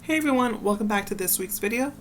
Hey everyone, welcome back to this week's video.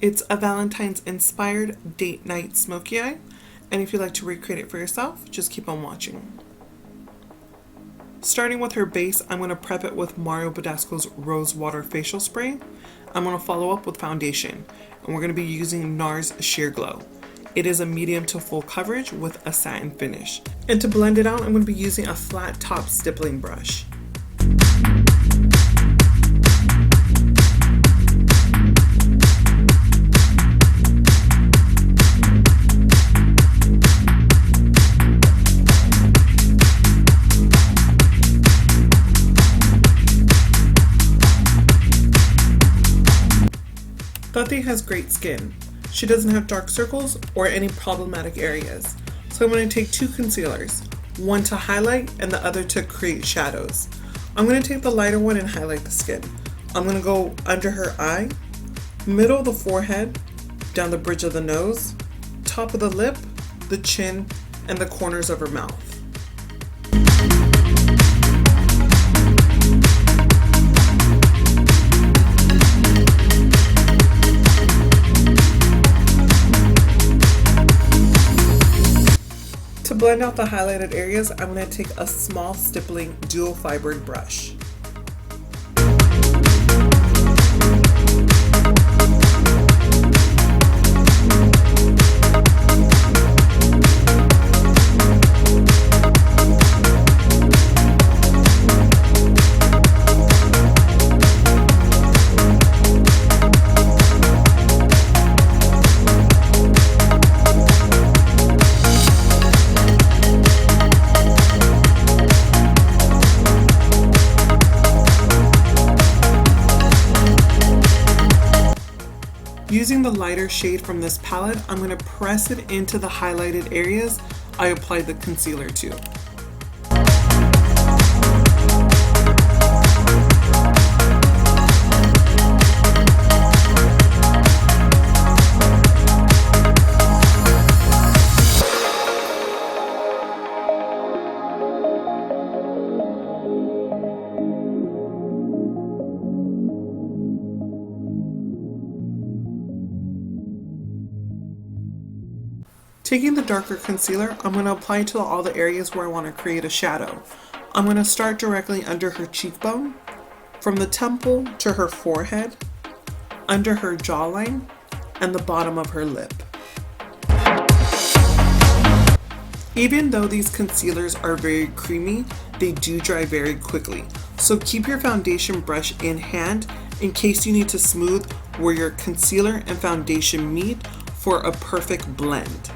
It's a Valentine's inspired date night smoky eye, and if you'd like to recreate it for yourself, just keep on watching. Starting with her base, I'm going to prep it with Badescu's Rose Water Facial Spray. I'm going to follow up with foundation, and we're going to be using NARS Sheer Glow. It is a medium to full coverage with a satin finish. And to blend it out, I'm going to be using a flat top stippling brush. Sante has great skin. She doesn't have dark circles or any problematic areas. So I'm going to take two concealers, one to highlight and the other to create shadows. I'm going to take the lighter one and highlight the skin. I'm going to go under her eye, middle of the forehead, down the bridge of the nose, top of the lip, the chin, and the corners of her mouth. To blend out the highlighted areas, I'm going to take a small stippling dual fibered brush. Using the lighter shade from this palette, I'm going to press it into the highlighted areas I applied the concealer to. Taking the darker concealer, I'm going to apply it to all the areas where I want to create a shadow. I'm going to start directly under her cheekbone, from the temple to her forehead, under her jawline, and the bottom of her lip. Even though these concealers are very creamy, they do dry very quickly. So keep your foundation brush in hand in case you need to smooth where your concealer and foundation meet for a perfect blend.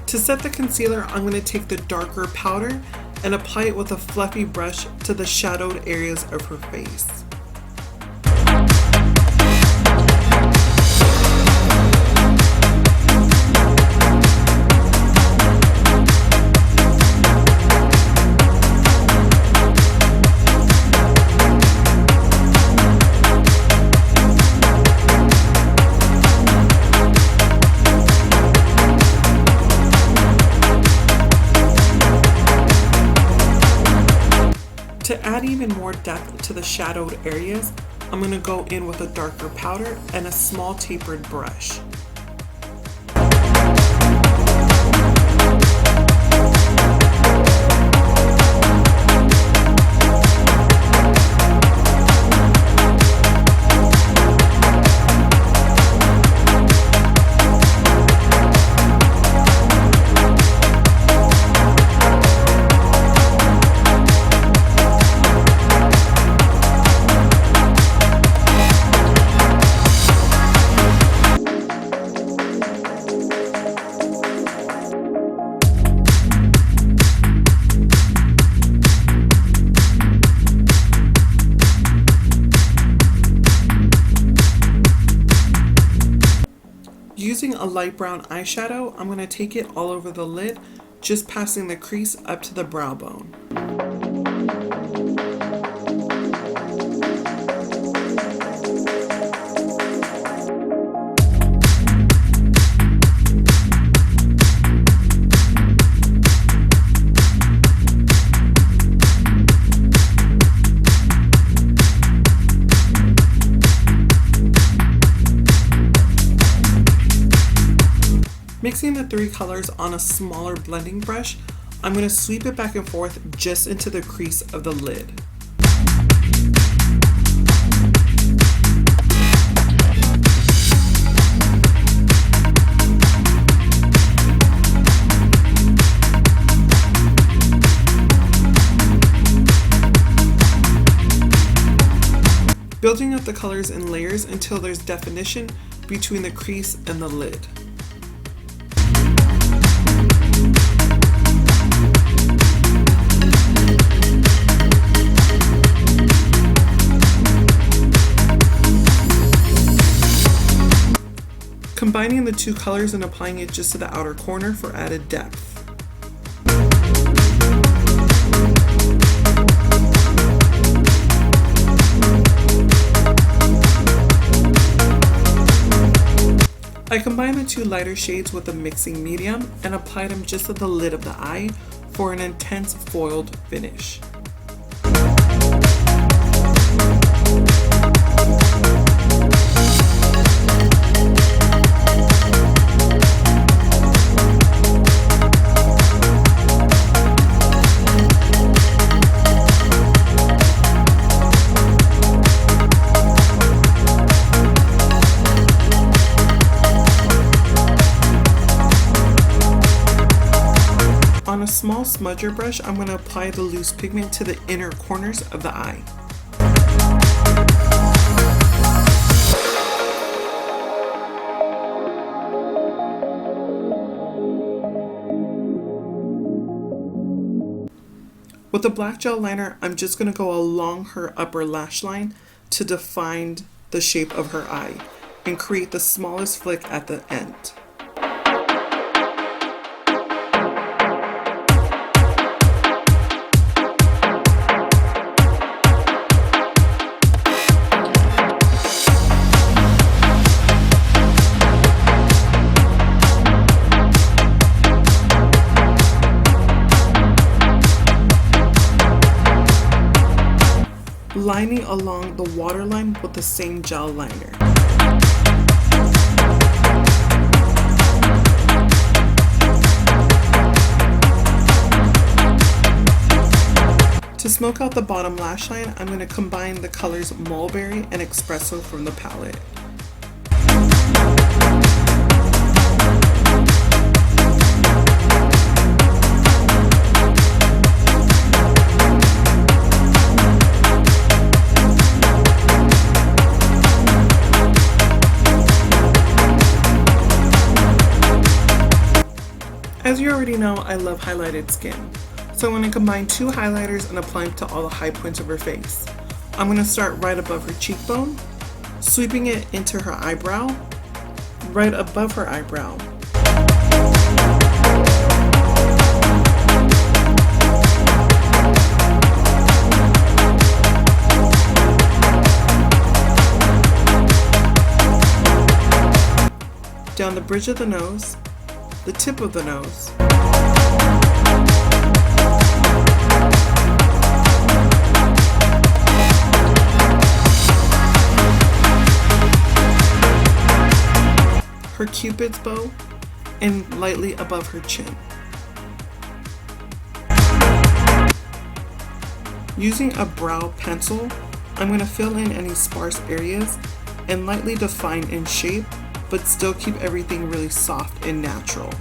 To set the concealer, I'm going to take the darker powder and apply it with a fluffy brush to the shadowed areas of her face. To add even more depth to the shadowed areas, I'm going to go in with a darker powder and a small tapered brush. Using a light brown eyeshadow, I'm going to take it all over the lid, just passing the crease up to the brow bone. Mixing the three colors on a smaller blending brush, I'm going to sweep it back and forth just into the crease of the lid. Building up the colors in layers until there's definition between the crease and the lid. Combining the two colors and applying it just to the outer corner for added depth. I combine the two lighter shades with a mixing medium and apply them just at the lid of the eye for an intense foiled finish. On a small smudger brush, I'm going to apply the loose pigment to the inner corners of the eye. With the black gel liner, I'm just going to go along her upper lash line to define the shape of her eye and create the smallest flick at the end. Lining along the waterline with the same gel liner. To smoke out the bottom lash line, I'm going to combine the colors Mulberry and Espresso from the palette. As you already know, I love highlighted skin. So I'm going to combine two highlighters and apply them to all the high points of her face. I'm going to start right above her cheekbone, sweeping it into her eyebrow, right above her eyebrow. Down the bridge of the nose, the tip of the nose, her cupid's bow, and lightly above her chin. Using a brow pencil, I'm going to fill in any sparse areas and lightly define in shape, but still keep everything really soft and natural.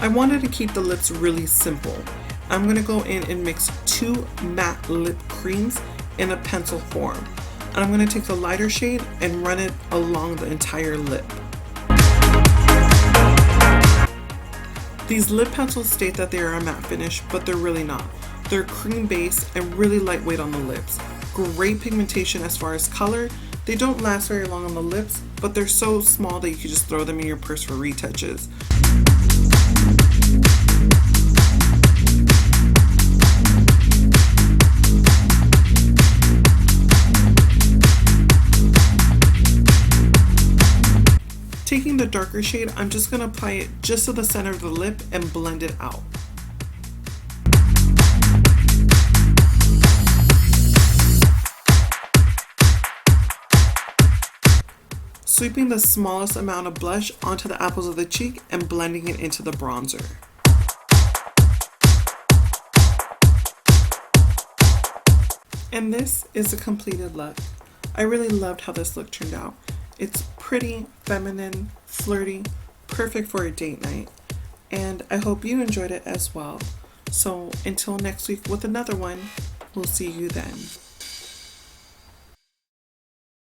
I wanted to keep the lips really simple. I'm going to go in and mix two matte lip creams in a pencil form. And I'm going to take the lighter shade and run it along the entire lip. These lip pencils state that they are a matte finish, but they're really not. They're cream base and really lightweight on the lips. Great pigmentation as far as color. They don't last very long on the lips, but they're so small that you can just throw them in your purse for retouches. Taking taking the darker shade, I'm just going to apply it just to the center of the lip and blend it out. Sweeping the smallest amount of blush onto the apples of the cheek and blending it into the bronzer. And this is a completed look. I really loved how this look turned out. It's pretty, feminine, flirty, perfect for a date night. And I hope you enjoyed it as well. So until next week with another one, we'll see you then.